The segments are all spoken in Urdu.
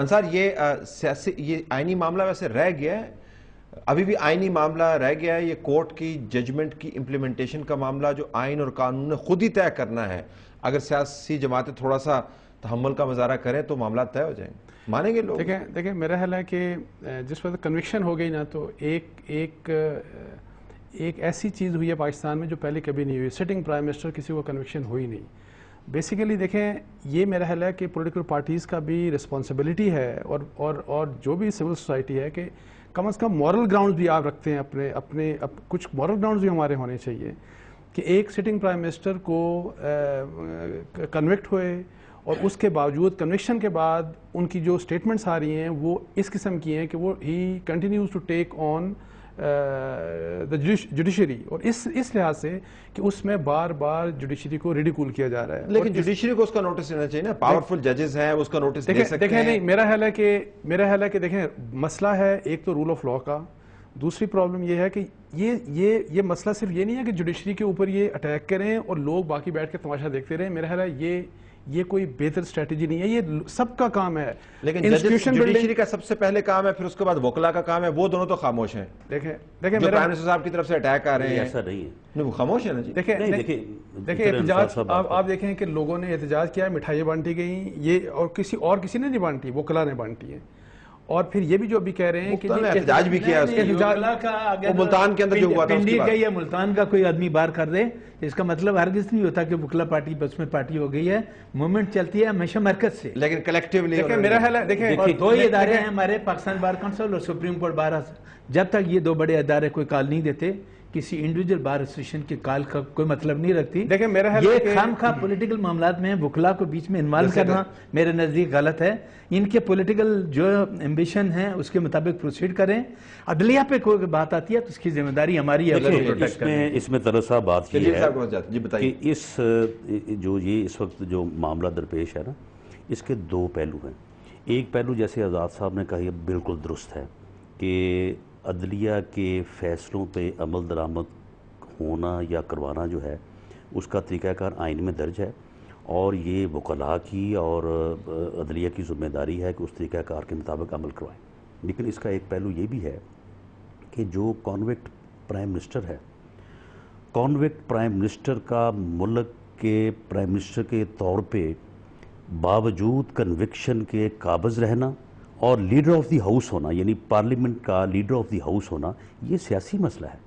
انصار یہ آئینی معاملہ ویسے رہ گیا ہے، ابھی بھی آئینی معاملہ رہ گیا ہے، یہ کورٹ کی ججمنٹ کی امپلیمنٹیشن کا معاملہ جو آئین اور قانون نے خود ہی طے کرنا ہے، اگر سیاسی جماعتیں تھوڑا سا تحمل کا مظاہرہ کریں تو معاملات طے ہو جائیں گے، مانیں گے لوگ؟ دیکھیں میرا خیال ہے کہ جس وقت کنوکشن ہو گئی نا تو ایک ایسی چیز ہوئی ہے پاکستان میں جو پہلے کبھی نہیں ہوئی. سٹنگ پرائم منسٹر کسی کو کنوکشن ہوئی نہیں. بیسیکلی دیکھیں یہ میرا خیال ہے کہ پولیٹیکل پارٹیز کا بھی رسپانسبلٹی ہے اور جو بھی سول سوسائٹی ہے کہ کم از کم مورل گراؤنڈز بھی آپ رکھتے ہیں اپنے کچھ مورل گراؤنڈز بھی ہمارے ہونے چاہیے کہ ایک سٹنگ پرائم منسٹر کو کنوکٹ ہوئے اور اس کے باوجود کنوکشن کے بعد ان کی جو سٹیٹمنٹس آ رہی ہیں وہ اس قسم کی ہیں کہ وہ ہی continues to take on the judiciary, اور اس لحاظ سے کہ اس میں بار بار جوڈیشری کو ریڈیکول کیا جا رہا ہے. لیکن جوڈیشری کو اس کا نوٹس لینا چاہیے نا، پاورفل ججز ہیں اس کا نوٹس دے سکتے ہیں. دیکھیں نہیں، میرا خیال ہے کہ دیکھیں مسئلہ ہے ایک تو رول آف لا کا، دوسری پرابلم یہ ہے کہ یہ مسئلہ صرف یہ نہیں ہے کہ جوڈیشری کے اوپر یہ اٹیک کریں اور لوگ باقی بیٹھ کے تماشا دیکھتے رہیں. میرا خیال ہے یہ کوئی بہتر اسٹریٹجی نہیں ہے، یہ سب کا کام ہے. لیکن جوڈیشری کا سب سے پہلے کام ہے، پھر اس کے بعد وکلا کا کام ہے، وہ دونوں تو خاموش ہیں. دیکھیں جو پرائم منسٹر صاحب کی طرف سے اٹیک آ رہے ہیں ایسا نہیں ہے، وہ خاموش ہے نا جی. دیکھیں احتجاج آپ دیکھیں کہ لوگوں نے احتجاج کیا، مٹھائیاں بانٹی گئیں، یہ اور کسی نے نہیں بانٹی، وکلا نے بانٹی ہیں. اور پھر یہ بھی جو ابھی کہہ رہے ہیں کہ احتجاج بھی کیا وہ ملتان کے اندر جو ہوا تھا پنڈی کا یا ملتان کا کوئی آدمی باہر کر دے، اس کا مطلب ہرگز نہیں ہوتا کہ وکلا پارٹی بس میں پارٹی ہو گئی ہے. موومنٹ چلتی ہے ہمیشہ مرکز سے، لیکن کلیکٹیولی میرا خیال ہے دیکھیں اور دو ہی ادارے ہیں ہمارے، پاکستان بار کونسل اور سپریم کورٹ بار. جب تک یہ دو بڑے ادارے کوئی کال نہیں دیتے، کسی انڈیویجل بار ایسوسیشن کی کال کا کوئی مطلب نہیں رکھتی. دیکھیں میرا یہ خام خواہ پولیٹیکل معاملات میں وکلا کو بیچ میں انوالو کرنا میرے نزدیک غلط ہے. ان کے پولیٹیکل جو ایمبیشن ہیں اس کے مطابق پروسیڈ کریں. عدلیہ پہ کوئی بات آتی ہے تو اس کی ذمہ داری ہماری ہے. اس میں طلعت صاحب بات یہ ہے کہ اس وقت جو معاملہ درپیش ہے نا، اس کے دو پہلو ہیں. ایک پہلو جیسے آزاد صاحب نے کہا یہ بالکل درست ہے کہ عدلیہ کے فیصلوں پہ عمل درآمد ہونا یا کروانا جو ہے اس کا طریقہ کار آئین میں درج ہے، اور یہ وکلاء کی اور عدلیہ کی ذمہ داری ہے کہ اس طریقہ کار کے مطابق عمل کروائیں. لیکن اس کا ایک پہلو یہ بھی ہے کہ جو کانوکٹ پرائم منسٹر ہے، کانوکٹ پرائم منسٹر کا ملک کے پرائم منسٹر کے طور پہ باوجود کنوکشن کے قابض رہنا اور لیڈر آف دی ہاؤس ہونا، یعنی پارلیمنٹ کا لیڈر آف دی ہاؤس ہونا، یہ سیاسی مسئلہ ہے.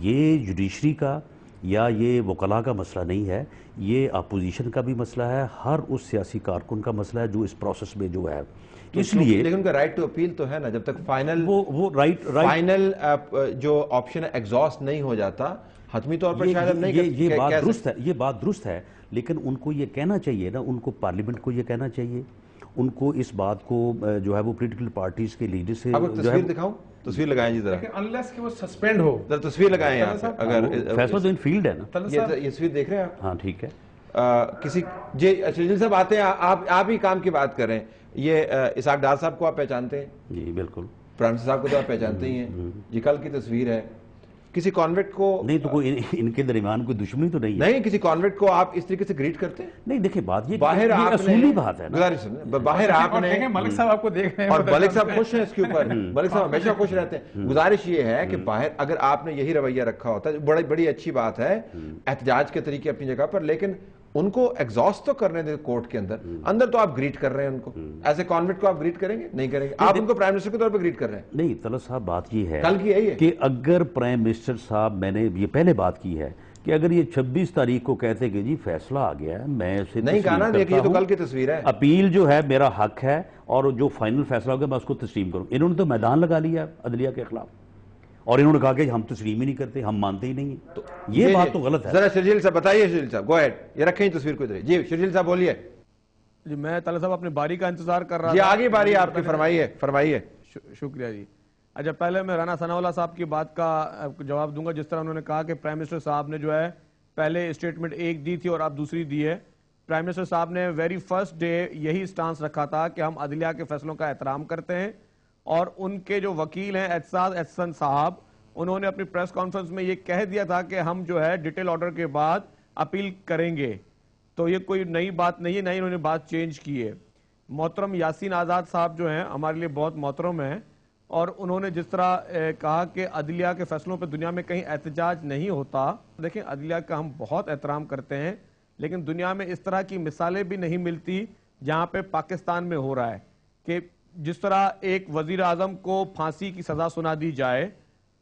یہ جوڈیشری کا یا یہ وکلاء کا مسئلہ نہیں ہے، یہ اپوزیشن کا بھی مسئلہ ہے، ہر اس سیاسی کارکن کا مسئلہ ہے جو اس پروسیس میں جو ہے. اس لیے لیکن ان کا رائٹ ٹو اپیل تو ہے نا، جب تک فائنل جو آپشن ہے ایگزاسٹ نہیں ہو جاتا حتمی طور پر شاید نہیں. یہ بات درست ہے، لیکن ان کو یہ کہنا چاہیے نا، ان کو پارلیمنٹ کو یہ کہنا چاہیے، ان کو اس بات کو جو ہے وہ پولیٹیکل پارٹیز کے لیڈر سے. آپ کو تصویر دکھاؤں، تصویر لگائیں جی ذرا، انلیس کہ وہ سسپینڈ ہو، ذرا تصویر لگائیں یہاں پہ. اگر فیصلہ تو ان فیلڈ ہے نا، یہ تصویر دیکھ رہے ہیں آپ؟ ہاں ٹھیک ہے. کسی جی شرجیل صاحب آتے ہیں، آپ ہی کام کی بات کر رہے ہیں. یہ اسحاق ڈار صاحب کو آپ پہچانتے ہیں؟ جی بالکل. پرائم منسٹر صاحب کو تو آپ پہچانتے ہی ہیں. یہ کل کی تصویر ہے. کسی کانوینٹ کو نہیں تو کوئی ان کے درمیان کوئی دشمنی تو نہیں ہے. نہیں، کسی کانوینٹ کو آپ اس طریقے سے گریٹ کرتے ہیں؟ نہیں دیکھیں بات یہ باہر اصولی بات ہے نا، باہر آپ نے ملک صاحب آپ کو دیکھ رہے ہیں اور ملک صاحب خوش ہیں اس کے اوپر، ملک صاحب ہمیشہ خوش رہتے ہیں. گزارش یہ ہے کہ باہر اگر آپ نے یہی رویہ رکھا ہوتا ہے بڑی اچھی بات ہے، احتجاج کے طریقے اپنی جگہ پر، لیکن ان کو ایگزاسٹ تو کرنے دیں کورٹ کے اندر تو آپ گریٹ کر رہے ہیں ان کو. ایسے کانوینٹ کو آپ گریٹ کریں گے؟ نہیں کریں گے. آپ ان کو پرائم منسٹر کے طور پر گریٹ کر رہے ہیں. نہیں طلعت صاحب بات یہ ہے کل کی ہے کہ اگر پرائم منسٹر صاحب، میں نے یہ پہلے بات کی ہے کہ اگر یہ 26 تاریخ کو کہتے کہ جی فیصلہ آ گیا ہے، میں اسے نہیں کہا نا، دیکھیے تو کل کی تصویر ہے، اپیل جو ہے میرا حق ہے اور جو فائنل فیصلہ ہوگا میں اس کو تسلیم کروں. انہوں نے تو میدان لگا لیا عدلیہ کے خلاف، اور انہوں نے کہا کہ ہم تسلیم ہی نہیں کرتے، ہم مانتے ہی نہیں ہیں. تو یہ بات تو غلط ہے. ذرا شرجیل صاحب بتائیے. شرجیل صاحب گو ایڈ، یہ رکھیں تصویر کو ادھر. جی شرجیل صاحب بولیے. جی میں طلعت صاحب اپنے باری کا انتظار کر رہا تھا. جی آگے باری آپ کی، فرمائیے. شکریہ جی. اچھا پہلے میں رانا ثناء اللہ صاحب کی بات کا جواب دوں گا. جس طرح انہوں نے کہا کہ پرائم منسٹر صاحب نے جو ہے پہلے اسٹیٹمنٹ ایک دی تھی اور اب دوسری دی ہے. پرائم منسٹر صاحب نے ویری فرسٹ ڈے یہی سٹانس رکھا تھا کہ ہم عدلیہ کے فیصلوں کا احترام کرتے ہیں، اور ان کے جو وکیل ہیں اعتزاز احسن صاحب، انہوں نے اپنی پریس کانفرنس میں یہ کہہ دیا تھا کہ ہم جو ہے ڈیٹیل آرڈر کے بعد اپیل کریں گے. تو یہ کوئی نئی بات نہیں ہے، نہ ہی انہوں نے بات چینج کی ہے. محترم یاسین آزاد صاحب جو ہیں ہمارے لیے بہت محترم ہیں، اور انہوں نے جس طرح کہا کہ عدلیہ کے فیصلوں پہ دنیا میں کہیں احتجاج نہیں ہوتا. دیکھیں عدلیہ کا ہم بہت احترام کرتے ہیں، لیکن دنیا میں اس طرح کی مثالیں بھی نہیں ملتی جہاں پہ پاکستان میں ہو رہا ہے کہ جس طرح ایک وزیر اعظم کو پھانسی کی سزا سنا دی جائے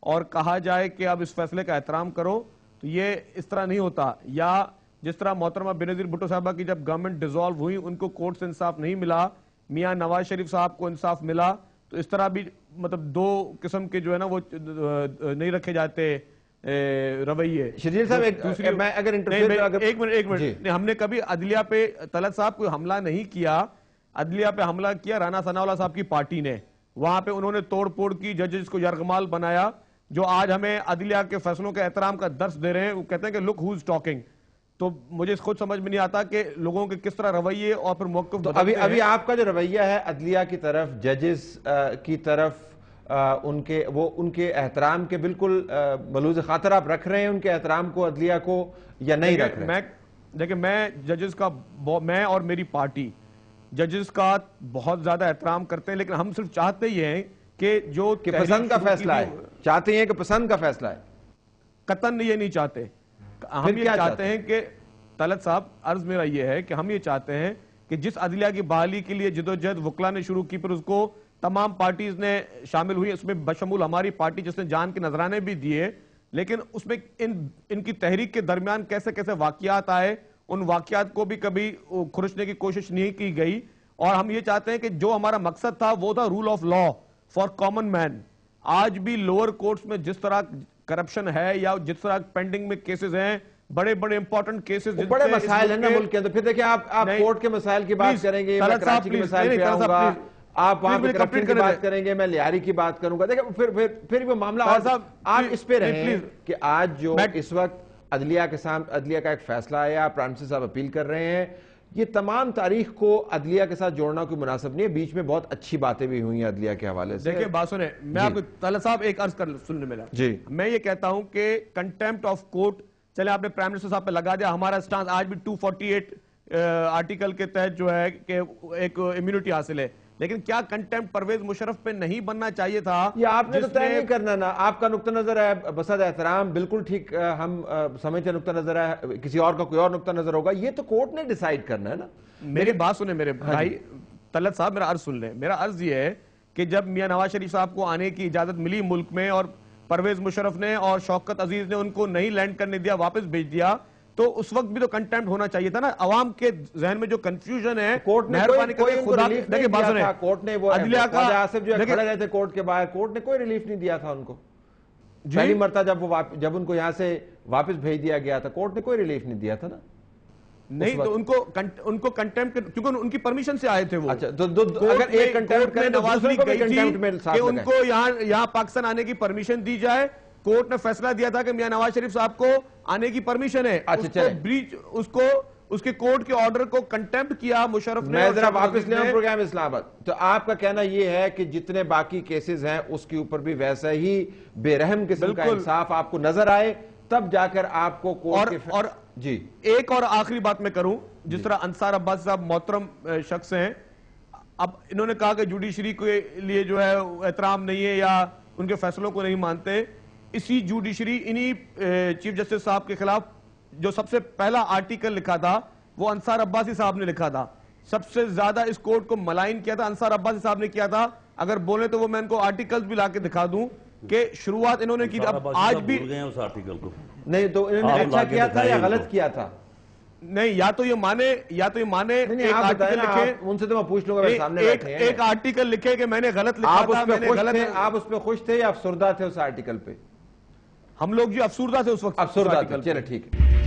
اور کہا جائے کہ اب اس فیصلے کا احترام کرو، تو یہ اس طرح نہیں ہوتا. یا جس طرح محترمہ بینظیر بھٹو صاحبہ کی جب گورنمنٹ ڈیزالو ہوئی ان کو کورٹ سے انصاف نہیں ملا، میاں نواز شریف صاحب کو انصاف ملا، تو اس طرح بھی مطلب دو قسم کے جو ہے نا وہ نہیں رکھے جاتے رویے. شرجیل صاحب میں اگر ایک منٹ ہم نے کبھی عدلیہ پہ طلعت صاحب کوئی حملہ نہیں کیا. عدلیہ پہ حملہ کیا رانا ثناء اللہ صاحب کی پارٹی نے، وہاں پہ انہوں نے توڑ پھوڑ کی، ججز کو یرغمال بنایا، جو آج ہمیں عدلیہ کے فیصلوں کے احترام کا درس دے رہے ہیں. وہ کہتے ہیں کہ لک ہوز ٹاکنگ. تو مجھے خود سمجھ میں نہیں آتا کہ لوگوں کے کس طرح رویے اور پھر موقف ابھی آپ کا جو رویہ ہے عدلیہ کی طرف، ججز کی طرف، ان کے احترام کے بالکل ملوز خاطر آپ رکھ رہے ہیں ان کے احترام کو، عدلیہ کو، یا نہیں رکھ رہے ہیں؟ دیکھیں میں ججز کا، میں اور میری پارٹی ججز کا بہت زیادہ احترام کرتے ہیں، لیکن ہم صرف چاہتے یہ ہیں کہ جو پسند کا فیصلہ ہے، چاہتے ہیں کہ پسند کا فیصلہ ہے، قطعاً یہ نہیں چاہتے. ہم یہ چاہتے ہیں کہ طلعت صاحب عرض میرا یہ ہے کہ ہم یہ چاہتے ہیں کہ جس عدلیہ کی بحالی کے لیے جدوجہد وکلا نے شروع کی، پھر اس کو تمام پارٹیز نے شامل ہوئی، اس میں بشمول ہماری پارٹی جس نے جان کے نذرانے بھی دیے، لیکن اس میں ان کی تحریک کے درمیان کیسے کیسے واقعات آئے، ان واقعات کو بھی کبھی کھرچنے کی کوشش نہیں کی گئی. اور ہم یہ چاہتے ہیں کہ جو ہمارا مقصد تھا وہ تھا rule of law for common man. آج بھی لوور کورٹس میں جس طرح کرپشن ہے یا جس طرح پینڈنگ میں کیسز ہیں، بڑے بڑے امپورٹنٹ کیسز، بڑے مسائل ہیں نا ملک کے اندر. پھر دیکھیں آپ کورٹ کے مسائل کی بات کریں گے، میں کراچی کے مسائل پہ آؤں گا، آپ وہاں پہ کرپشن کی بات کریں گے، میں لیاری کی بات کروں گا. دیکھیں پھر وہ معاملہ آپ اس پہ رہیں کہ آج جو اس وقت عدلیہ کے سامنے عدلیہ کا ایک فیصلہ آیا، پرائم منسٹر صاحب اپیل کر رہے ہیں، یہ تمام تاریخ کو عدلیہ کے ساتھ جوڑنا کوئی مناسب نہیں ہے. بیچ میں بہت اچھی باتیں بھی ہوئی ہیں عدلیہ کے حوالے سے. دیکھیں بات سنیں، میں آپ کو طلعت صاحب ایک عرض کر سننے ملا. جی میں یہ کہتا ہوں کہ کنٹیمپٹ آف کورٹ، چلے آپ نے پرائم منسٹر صاحب پہ لگا دیا، ہمارا سٹانس آج بھی 248 آرٹیکل کے تحت جو ہے کہ ایک امیونٹی حاصل ہے، لیکن کیا کنٹیمپٹ پرویز مشرف پہ نہیں بننا چاہیے تھا؟ یہ آپ نے تو طے نہیں کرنا نا، آپ کا نقطہ نظر ہے بصد احترام، بالکل ٹھیک، ہم سمجھتے نقطہ نظر ہے، کسی اور کا کوئی اور نقطہ نظر ہوگا، یہ تو کورٹ نے ڈیسائیڈ کرنا ہے نا. میری بات سنیں میرے بھائی طلعت صاحب، میرا عرض سن لیں. میرا عرض یہ ہے کہ جب میاں نواز شریف صاحب کو آنے کی اجازت ملی ملک میں اور پرویز مشرف نے اور شوکت عزیز نے ان کو نہیں لینڈ کرنے دیا، واپس بھیج دیا، تو اس وقت بھی تو کنٹیمپٹ ہونا چاہیے تھا نا. عوام کے ذہن میں جو کنفیوژن ہے، مہربانی کر کے خدا دیکھیں بات سنیں، کورٹ نے وہ خواجہ آصف جو کھڑے رہے تھے کورٹ کے باہر، کورٹ نے کوئی ریلیف نہیں دیا تھا ان کو. پہلی مرتبہ جب ان کو یہاں سے واپس بھیج دیا گیا تھا، کورٹ نے کوئی ریلیف نہیں دیا تھا نا. نہیں تو ان کو کنٹیمپٹ، کیونکہ ان کی پرمیشن سے آئے تھے وہ. اچھا اگر ایک کنٹیمپٹ کرے تو دوسرے کو بھی کنٹیمپٹ میں ساتھ لگائیں کہ ان کو یہاں پاکستان آنے کی پرمیشن دی جائے. کورٹ نے فیصلہ دیا تھا کہ میاں نواز شریف صاحب کو آنے کی پرمیشن ہے، اس کے کورٹ کے آرڈر کو کنٹیمپٹ کیا مشرف نے. میں ذرا واپس لے آؤں پروگرام اسلام آباد. تو آپ کا کہنا یہ ہے کہ جتنے باقی کیسز ہیں اس کے اوپر بھی ویسا ہی بے رحم قسم کا انصاف آپ کو نظر آئے، تب جا کر آپ کو کورٹ کے اور جی ایک اور آخری بات میں کروں. جس طرح انصار عباس صاحب محترم شخص ہیں، اب انہوں نے کہا کہ جوڈیشری کے لیے جو ہے احترام نہیں ہے یا ان کے فیصلوں کو نہیں مانتے. اسی جوڈیشری انہی چیف جسٹس صاحب کے خلاف جو سب سے پہلا آرٹیکل لکھا تھا وہ انصار عباسی صاحب نے لکھا تھا. سب سے زیادہ اس کورٹ کو ملائن کیا تھا انصار عباسی صاحب نے کیا تھا. اگر بولے تو وہ میں ان کو آرٹیکلز بھی لا کے دکھا دوں کہ شروعات انہوں نے کی. اب آج بھی اس آرٹیکل کو نہیں تو انہوں نے اچھا کیا تھا یا غلط کیا تھا؟ نہیں، یا تو یہ مانے ایک آرٹیکل لکھے، ان سے تو میں پوچھ لوں گا، سامنے بیٹھے ہیں، ایک آرٹیکل لکھے کہ میں نے غلط لکھا تھا. آپ اس پہ خوش تھے یا افسردہ تھے اس آرٹیکل پہ؟ ہم لوگ جو افسردہ تھے اس وقت. افسردہ تھے، چلے ٹھیک ہے.